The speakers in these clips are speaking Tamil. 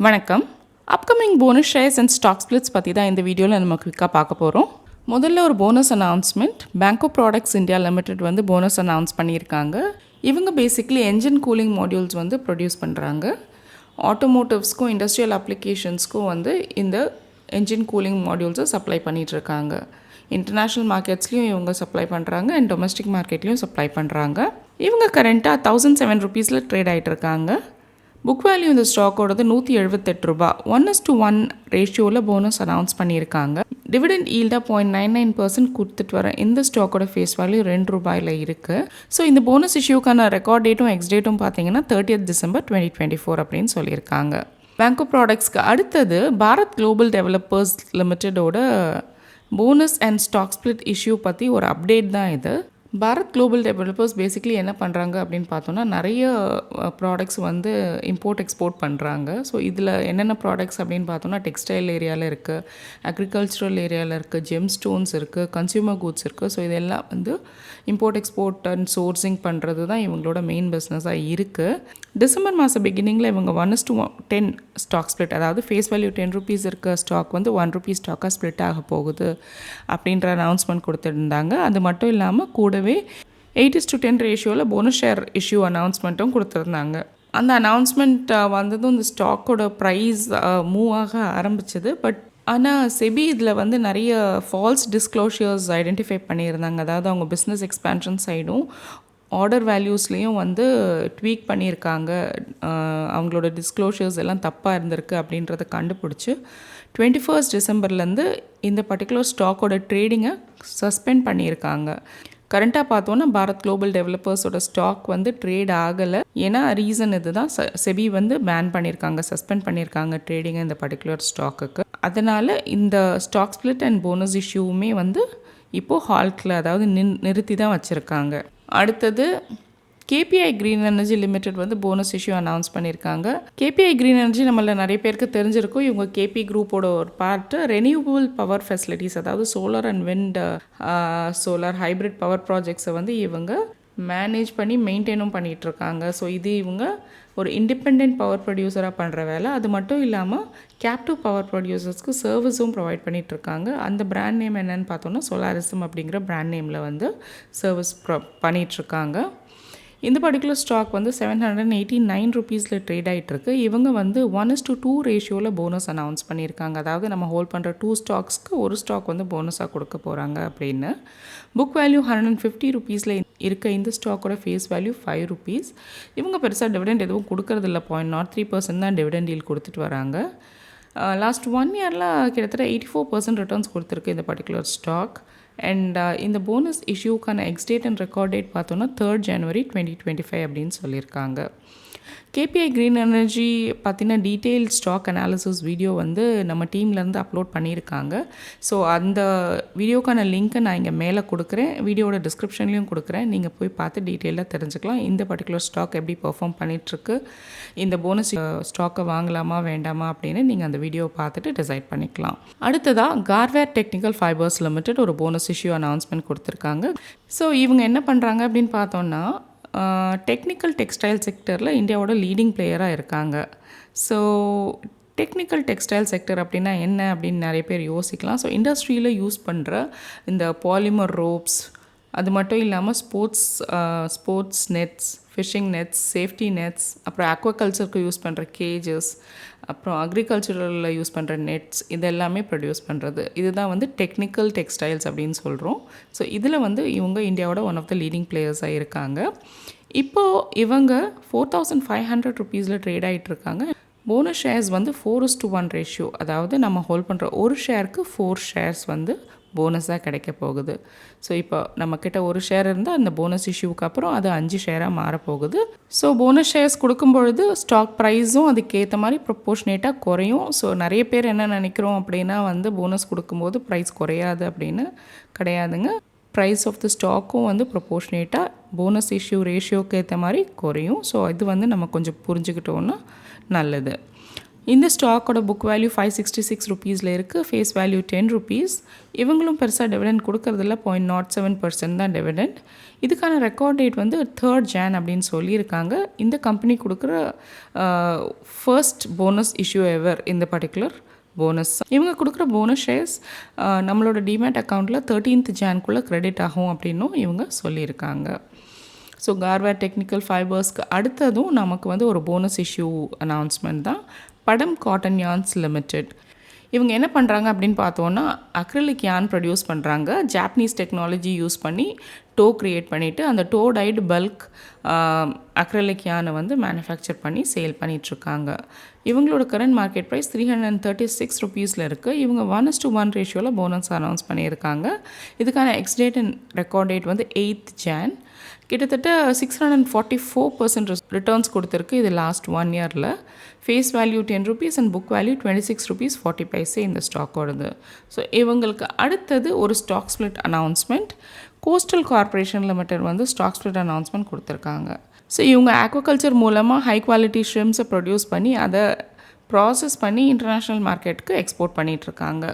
வணக்கம். Upcoming bonus shares and stock splits பற்றி தான் இந்த வீடியோவில் நம்ம குவிக்காக பார்க்க போகிறோம். முதல்ல ஒரு bonus announcement. பேங்கோ products India limited வந்து போனஸ் அனௌன்ஸ் பண்ணியிருக்காங்க. இவங்க பேசிக்லி என்ஜின் கூலிங் மாடியூல்ஸ் வந்து ப்ரொடியூஸ் பண்ணுறாங்க. ஆட்டோமோட்டிவ்ஸ்க்கும் இண்டஸ்ட்ரியல் அப்ளிகேஷன்ஸ்க்கும் வந்து இந்த என்ஜின் கூலிங் மாடியூல்ஸை சப்ளை பண்ணிகிட்ருக்காங்க. இன்டர்நேஷ்னல் மார்க்கெட்ஸ்லையும் இவங்க சப்ளை பண்ணுறாங்க அண்ட் டொமஸ்டிக் மார்க்கெட்லேயும் சப்ளை பண்ணுறாங்க. இவங்க கரண்ட்டாக 1007 ருபீஸில் ட்ரேட் ஆகிட்ருக்காங்க. புக் வேல்யூ இந்த ஸ்டாக்கோடது ₹178. 1:1 ரேஷியோவில் போனஸ் அனௌன்ஸ் பண்ணியிருக்காங்க. டிவிடெண்ட் ஈல்டாக 0.99% கொடுத்துட்டு வர இந்த ஸ்டாக்கோட ஃபேஸ் வேல்யூ ₹2 இருக்குது. ஸோ இந்த போனஸ் இஷ்யூக்கான ரெக்கார்ட் டேட்டும் எக்ஸ் டேட்டும் பார்த்தீங்கன்னா 30th December 2024 அப்படின்னு சொல்லியிருக்காங்க. பேங்கோ ப்ராடக்ட்ஸ்க்கு அடுத்தது பாரத் குளோபல் டெவலப்பர்ஸ் லிமிட்டடோட bonus and stock split issue பற்றி ஒரு அப்டேட் தான் இது. பாரத் குளோபல் டெவலப்பர்ஸ் பேசிக்லி என்ன பண்ணுறாங்க அப்படின்னு பார்த்தோன்னா, நிறைய ப்ராடக்ட்ஸ் வந்து இம்போர்ட் எக்ஸ்போர்ட் பண்ணுறாங்க. ஸோ இதில் என்னென்ன ப்ராடக்ட்ஸ் அப்படின்னு பார்த்தோன்னா, டெக்ஸ்டைல் ஏரியாவில் இருக்குது, அக்ரிகல்ச்சரல் ஏரியாவில் இருக்குது, ஜெம் ஸ்டோன்ஸ் இருக்குது, கன்சியூமர் கூட்ஸ் இருக்குது. ஸோ இதெல்லாம் வந்து இம்போர்ட் எக்ஸ்போர்ட் அண்ட் சோர்சிங் பண்ணுறது தான் இவங்களோட மெயின் பிஸ்னஸாக இருக்குது. டிசம்பர் மாதம் பிகினிங்கில் இவங்க 1:10 ஸ்டாக் ஸ்ப்ளிட், அதாவது ஃபேஸ் வேல்யூ ₹10 இருக்க ஸ்டாக் வந்து ₹1 ஸ்டாக்காக ஸ்ப்ளிட் ஆக போகுது அப்படின்ற அனௌன்ஸ்மெண்ட் கொடுத்துருந்தாங்க. அது மட்டும் இல்லாமல் கூடவே 8:10 ரேஷியோவில் போனஸ் ஷேர் இஷ்யூ அனௌன்ஸ்மெண்ட்டும் கொடுத்துருந்தாங்க. அந்த அனௌன்ஸ்மெண்ட் வந்ததும் இந்த ஸ்டாக்கோட ப்ரைஸ் மூவ் ஆக ஆரம்பிச்சது. பட் ஆனால் செபி இதில் வந்து நிறைய ஃபால்ஸ் டிஸ்க்ளோஷர்ஸ் ஐடென்டிஃபை பண்ணியிருந்தாங்க. அதாவது அவங்க பிஸ்னஸ் எக்ஸ்பேன்ஷன் சைடும் ஆர்டர் வேல்யூஸ்லேயும் வந்து ட்வீக் பண்ணியிருக்காங்க. அவங்களோட டிஸ்க்ளோஷர்ஸ் எல்லாம் தப்பாக இருந்திருக்கு அப்படின்றத கண்டுபிடிச்சி 21st Decemberலேருந்து இந்த பர்டிகுலர் ஸ்டாக்கோட ட்ரேடிங்கை சஸ்பெண்ட் பண்ணியிருக்காங்க. கரண்ட்டாக பார்த்தோன்னா பாரத் குளோபல் டெவலப்பர்ஸோட ஸ்டாக் வந்து ட்ரேட் ஆகலை. ஏன்னா ரீசன் இது தான், செபி வந்து பேன் பண்ணியிருக்காங்க, சஸ்பெண்ட் பண்ணியிருக்காங்க ட்ரேடிங்கை இந்த பர்டிகுலர் ஸ்டாக்குக்கு. அதனால் இந்த ஸ்டாக் ஸ்ப்ளிட் அண்ட் போனஸ் இஷ்யூவுமே வந்து இப்போது ஹால்ட்டில், அதாவது நிறுத்தி தான் வச்சுருக்காங்க. அடுத்தது கேபிஐ கிரீன் எனர்ஜி லிமிடெட் வந்து போனஸ் இஷ்யூ அனௌன்ஸ் பண்ணியிருக்காங்க. கேபிஐ கிரீன் எனர்ஜி நம்மள நிறைய பேருக்கு தெரிஞ்சிருக்கும். இவங்க கேபி குரூப்போட ஒரு பார்ட்டு ரெனியூவபிள் பவர் ஃபெசிலிட்டிஸ், அதாவது solar and wind, solar hybrid power ப்ராஜெக்ட்ஸை வந்து இவங்க மேனேஜ் பண்ணி மெயின்டைனும் பண்ணிகிட்ருக்காங்க. ஸோ இது இவங்க ஒரு இண்டிபெண்ட் பவர் ப்ரொடியூசராக பண்ணுற வேலை. அது மட்டும் இல்லாமல் கேப்டிவ் பவர் ப்ரொடியூசர்ஸ்க்கு சர்வீஸும் ப்ரொவைட் பண்ணிகிட்ருக்காங்க. அந்த பிராண்ட் நேம் என்னென்னு பார்த்தோன்னா சோலாரிசம் அப்படிங்கிற பிராண்ட் நேமில் வந்து சர்வீஸ் பண்ணிகிட்ருக்காங்க. இந்த பர்டிகுலர் ஸ்டாக் வந்து ₹789 ட்ரேட் ஆகிட்டுருக்கு. இவங்க வந்து 1:2 ரேஷியோவில் போனஸ் அனௌன்ஸ் பண்ணியிருக்காங்க. அதாவது நம்ம ஹோல்ட் பண்ணுற 2 ஸ்டாக்ஸ்க்கு ஒரு ஸ்டாக் வந்து போனஸாக கொடுக்க போகிறாங்க அப்படின்னு. புக் வேல்யூ ₹150 இருக்க இந்த ஸ்டாக்கோட ஃபேஸ் வேல்யூ ₹5. இவங்க பெருசாக டிவிடெண்ட் எதுவும் கொடுக்கறதில்ல. 0.03% தான் டிவிடெண்ட் டீல் கொடுத்துட்டு வராங்க. லாஸ்ட் 1 இயரில் கிட்டத்தட்ட 84% ரிட்டர்ன்ஸ் கொடுத்துருக்கு இந்த பர்டிகுலர் ஸ்டாக். அண்ட் இந்த போனஸ் இஷ்யூக்கான ex date and record date பார்த்தோன்னா 3rd January 2025 அப்படின்னு சொல்லியிருக்காங்க. கேபிஐ கிரீன் எனர்ஜி பற்றின டீட்டெயில் ஸ்டாக் அனாலிசிஸ் வீடியோ வந்து நம்ம டீம்லேருந்து அப்லோட் பண்ணியிருக்காங்க. ஸோ அந்த வீடியோக்கான லிங்க்கை நான் இங்கே மேலே கொடுக்குறேன், வீடியோட டிஸ்கிரிப்ஷன்லேயும் கொடுக்குறேன். நீங்கள் போய் பார்த்து டீட்டெயிலாக தெரிஞ்சுக்கலாம் இந்த பர்டிகுலர் ஸ்டாக் எப்படி பெர்ஃபார்ம் பண்ணிகிட்ருக்கு, இந்த போனஸ் ஸ்டாக்கை வாங்கலாமா வேண்டாமா அப்படின்னு நீங்கள் அந்த வீடியோவை பார்த்துட்டு டிசைட் பண்ணிக்கலாம். அடுத்ததாக கார்வேர் டெக்னிக்கல் ஃபைபர்ஸ் லிமிடெட் ஒரு போனஸ் இஷ்யூ அனௌன்ஸ்மெண்ட் கொடுத்துருக்காங்க. ஸோ இவங்க என்ன பண்ணுறாங்க அப்படின்னு பார்த்தோன்னா, டெக்னிக்கல் டெக்ஸ்டைல் செக்டரில் இந்தியாவோட லீடிங் பிளேயராக இருக்காங்க. ஸோ டெக்னிக்கல் டெக்ஸ்டைல் செக்டர் அப்படின்னா என்ன அப்படின்னு நிறைய பேர் யோசிக்கலாம். ஸோ இண்டஸ்ட்ரியில் யூஸ் பண்ணுற இந்த பாலிமர் ரோப்ஸ், அது மட்டும் இல்லாமல் sports nets, fishing nets, safety nets, அப்புறம் அக்வாகல்ச்சருக்கு யூஸ் பண்ணுற கேஜஸ், அப்புறம் அக்ரிகல்ச்சரலில் யூஸ் பண்ணுற நெட்ஸ், இதெல்லாமே ப்ரொடியூஸ் பண்ணுறது. இதுதான் வந்து டெக்னிக்கல் டெக்ஸ்டைல்ஸ் அப்படின்னு சொல்கிறோம். ஸோ இதில் வந்து இவங்க இந்தியாவோட ஒன் ஆஃப் த லீடிங் பிளேயர்ஸாக இருக்காங்க. இப்போது இவங்க ₹4,500 ட்ரேட் ஆகிட்டுருக்காங்க. போனஸ் ஷேர்ஸ் வந்து 4:1 ரேஷியோ, அதாவது நம்ம ஹோல்ட் பண்ணுற ஒரு ஷேருக்கு 4 ஷேர்ஸ் வந்து போனஸாக கிடைக்க போகுது. ஸோ இப்போ நம்மக்கிட்ட ஒரு ஷேர் இருந்தால் அந்த போனஸ் இஷ்யூவுக்கு அப்புறம் அது 5 ஷேராக மாறப்போகுது. ஸோ போனஸ் ஷேர்ஸ் கொடுக்கும்பொழுது ஸ்டாக் ப்ரைஸும் அதுக்கேற்ற மாதிரி ப்ரொப்போர்ஷனேட்டாக குறையும். ஸோ நிறைய பேர் என்ன நினைக்கிறோம் அப்படின்னா வந்து போனஸ் கொடுக்கும்போது ப்ரைஸ் குறையாது அப்படின்னு. கிடையாதுங்க. ப்ரைஸ் ஆஃப் த ஸ்டாக்கும் வந்து ப்ரொப்போர்ஷனேட்டாக போனஸ் இஷ்யூ ரேஷியோக்கு ஏற்ற மாதிரி குறையும். ஸோ இது வந்து நம்ம கொஞ்சம் புரிஞ்சுக்கிட்டோன்னா நல்லது. இந்த ஸ்டாக்கோட புக் வேல்யூ 566 ருபீஸில் இருக்குது, ஃபேஸ் வேல்யூ 10 ருபீஸ். இவங்களும் பெருசாக டிவிடெண்ட் கொடுக்கறதில்ல, 0.07% தான் டிவிடெண்ட். இதுக்கான ரெக்கார்ட் டேட் வந்து 3rd Jan அப்படின்னு சொல்லியிருக்காங்க. இந்த கம்பெனி கொடுக்குற ஃபர்ஸ்ட் போனஸ் இஷ்யூ எவர் இந்த பர்டிகுலர் போனஸ். இவங்க கொடுக்குற போனஸ் ஷேர்ஸ் நம்மளோட டிமேட் அக்கௌண்ட்டில் 13th Janக்குள்ளே கிரெடிட் ஆகும் அப்படின்னும் இவங்க சொல்லியிருக்காங்க. ஸோ கார்வேர் டெக்னிக்கல் ஃபைபர்ஸ்க்கு அடுத்ததும் நமக்கு வந்து ஒரு போனஸ் இஷ்யூ அனௌன்ஸ்மெண்ட் தான். படம் காட்டன் யார்ன்ஸ் லிமிடெட். இவங்க என்ன பண்ணுறாங்க அப்படின்னு பார்த்தோன்னா அக்ரிலிக் யார்ன் ப்ரொடியூஸ் பண்ணுறாங்க. ஜாப்பனீஸ் டெக்னாலஜி யூஸ் பண்ணி டோ க்ரியேட் பண்ணிவிட்டு அந்த டோ டைடு பல்க் அக்ரிலிக் யானை வந்து மேனுஃபேக்சர் பண்ணி சேல் பண்ணிகிட்ருக்காங்க. இவங்களோட கரண்ட் மார்க்கெட் ப்ரைஸ் 336 ருபீஸில் இருக்குது. இவங்க 1:1 ரேஷியோவில் போனஸ் அனௌன்ஸ் பண்ணியிருக்காங்க. இதுக்கான எக்ஸ்டேட் அண்ட் ரெக்கார்ட் டேட் வந்து 8th Jan. கிட்டத்தட்ட 644% ரிட்டர்ன்ஸ் கொடுத்துருக்கு இது லாஸ்ட் 1 இயரில். Face value 10 rupees and book value 26 rupees 40 paise இந்த ஸ்டாக்கோடது. ஸோ இவங்களுக்கு அடுத்தது ஒரு stock split announcement. Coastal corporation limited வந்து ஸ்டாக் ஸ்ப்ளிட் அனௌன்ஸ்மெண்ட் கொடுத்துருக்காங்க. ஸோ இவங்க ஆக்வாகல்ச்சர் மூலமாக ஹை குவாலிட்டி ஷ்ரிம்ஸை ப்ரொடியூஸ் பண்ணி அதை ப்ராசஸ் பண்ணி இன்டர்நேஷ்னல் மார்க்கெட்டுக்கு எக்ஸ்போர்ட் பண்ணிகிட்ருக்காங்க.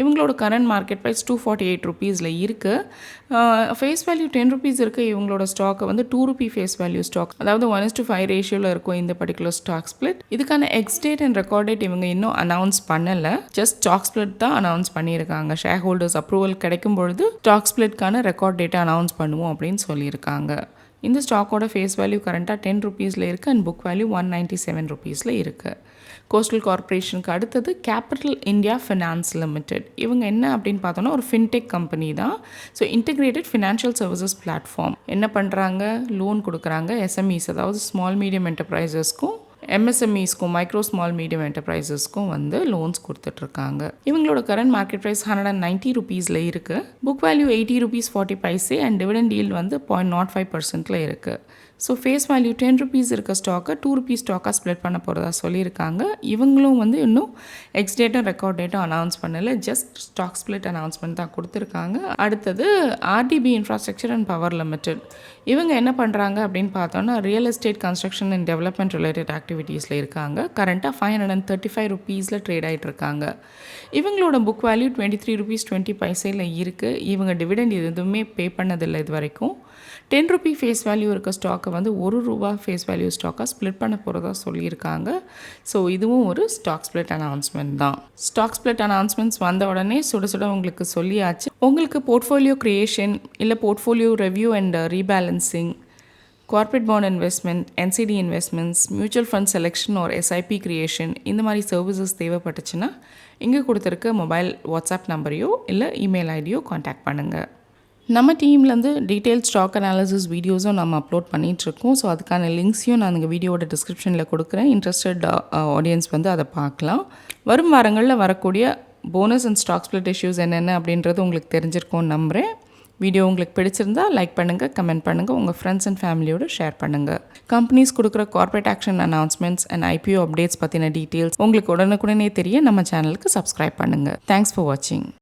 இவங்களோட கரண்ட் மார்க்கெட் ப்ரைஸ் 248 ருபீஸில் இருக்குது. ஃபேஸ் வேல்யூ 10 ருபீஸ் இருக்குது. இவங்களோட ஸ்டாக்கை வந்து 2 ரூபி ஃபேஸ் வேல்யூ ஸ்டாக், அதாவது 1:5 ரேஷியோவில் இருக்கும் இந்த பர்டிகுலர் ஸ்டாக் ஸ்ப்ளிட். இதுக்கான எக்ஸ்டேட் அண்ட் ரெக்கார்ட் டேட் இவங்க இன்னும் அனௌன்ஸ் பண்ணலை. ஜஸ்ட் ஸ்டாக் ஸ்ப்ளிட் தான் அனௌன்ஸ் பண்ணியிருக்காங்க. ஷேர் ஹோல்டர்ஸ் அப்ரூவல் கிடைக்கும் பொழுது ஸ்டாக் ஸ்ப்ளிட்கான ரெக்கார்ட் டேட்டை அனௌன்ஸ் பண்ணுவோம் அப்படின்னு சொல்லியிருக்காங்க. இந்த ஸ்டாக்கோட ஃபேஸ் வேல்யூ கரண்ட்டாக 10 ருபீஸில் இருக்குது அண்ட் புக் வேல்யூ 197 ருபீஸில் இருக்குது. கோஸ்டல் கார்பரேஷனுக்கு அடுத்தது கேபிட்டல் இந்தியா ஃபினான்ஸ் லிமிடெட். இவங்க என்ன அப்படின்னு பார்த்தோன்னா ஒரு ஃபின்டெக் கம்பெனி தான். So integrated financial services platform. என்ன பண்ணுறாங்க, லோன் கொடுக்குறாங்க எஸ்எம்இஸ், அதாவது ஸ்மால் மீடியம் என்டர்பிரைசஸ்க்கும் எம்எஸ்எம்இஸ்க்கும் மைக்ரோ ஸ்மால் மீடியம் என்டர்பிரைசஸ்க்கும் வந்து லோன்ஸ் கொடுத்துட்ருக்காங்க. இவங்களோட கரண்ட் மார்க்கெட் ப்ரைஸ் 190 ருபீஸில் இருக்குது. Book value 80 rupees 40 paise and dividend yield வந்து 0.05%ல் இருக்குது. ஸோ ஃபேஸ் வேல்யூ 10 ருபீஸ் இருக்க ஸ்டாக்கை 2 ருபீஸ் ஸ்டாக்காக ஸ்ப்ளிட் பண்ண போகிறதா சொல்லியிருக்காங்க. இவங்களும் வந்து இன்னும் எக்ஸ்டேட்டும் ரெக்கார்ட் டேட்டும் அனௌன்ஸ் பண்ணலை, ஜஸ்ட் ஸ்டாக் ஸ்ப்ளிட் அனௌன்ஸ்மெண்ட் தான் கொடுத்துருக்காங்க. அடுத்தது RDB infrastructure and power limited. இவங்க என்ன பண்ணுறாங்க அப்படின்னு பார்த்தோன்னா real estate construction and development related ஆக்டிவிட்டீஸில் இருக்காங்க. கரண்ட்டாக 535 ருபீஸில் ட்ரேட் ஆகிட்டு இருக்காங்க. இவங்களோட புக் வேல்யூ 23 ருபீஸ் 20 பைசையில் இருக்குது. இவங்க டிவிடெண்ட் எதுவுமே பே பண்ணதில்லை இது வரைக்கும். 10 ரூபி ஃபேஸ் வேல்யூ இருக்க ஸ்டாக்கை வந்து 1 ரூபா ஃபேஸ் வேல்யூ ஸ்டாக்காக ஸ்ப்ளிட் பண்ண போகிறதா சொல்லியிருக்காங்க. ஸோ இதுவும் ஒரு ஸ்டாக் ஸ்ப்ளிட் அனௌன்ஸ்மெண்ட் தான். ஸ்டாக் ஸ்ப்ளிட் அனௌன்ஸ்மெண்ட்ஸ் வந்த உடனே சுட சுட உங்களுக்கு சொல்லியாச்சு. உங்களுக்கு போர்ட்ஃபோலியோ க்ரியேஷன் இல்லை portfolio review and rebalancing, corporate bond investment, NCD investments, mutual fund selection ஒரு எஸ்ஐபி க்ரியேஷன், இந்த மாதிரி சர்வீசஸ் தேவைப்பட்டுச்சுன்னா இங்கே கொடுத்துருக்க மொபைல் வாட்ஸ்அப் நம்பரையோ இல்லை இமெயில் ஐடியோ காண்டாக்ட் பண்ணுங்கள். நம்ம டீம்லேருந்து டீட்டெயில் ஸ்டாக் அனாலிசிஸ் வீடியோஸும் நம்ம அப்லோட் பண்ணிகிட்ருக்கோம். ஸோ அதுக்கான லிங்க்ஸையும் நான் இந்த வீடியோட டிஸ்கிரிப்ஷனில் கொடுக்குறேன். இன்ட்ரெஸ்டட் ஆடியன்ஸ் வந்து அதை பார்க்கலாம். வரும் வாரங்களில் வரக்கூடிய bonus and stock split issues என்னென்ன அப்படின்றது உங்களுக்கு தெரிஞ்சிருக்கும்னு நம்புகிறேன். வீடியோ உங்களுக்கு பிடிச்சிருந்தா லைக் பண்ணுங்கள், கமெண்ட் பண்ணுங்கள், உங்கள் ஃப்ரெண்ட்ஸ் அண்ட் ஃபேமிலியோடு ஷேர் பண்ணுங்கள். கம்பெனிஸ் கொடுக்குற corporate action announcements and IPO updates பற்றின டீட்டெயில்ஸ் உங்களுக்கு உடனுக்குடனே தெரிய நம்ம சேனலுக்கு சப்ஸ்கிரைப் பண்ணுங்கள். தேங்க்ஸ் ஃபார் வாட்சிங்.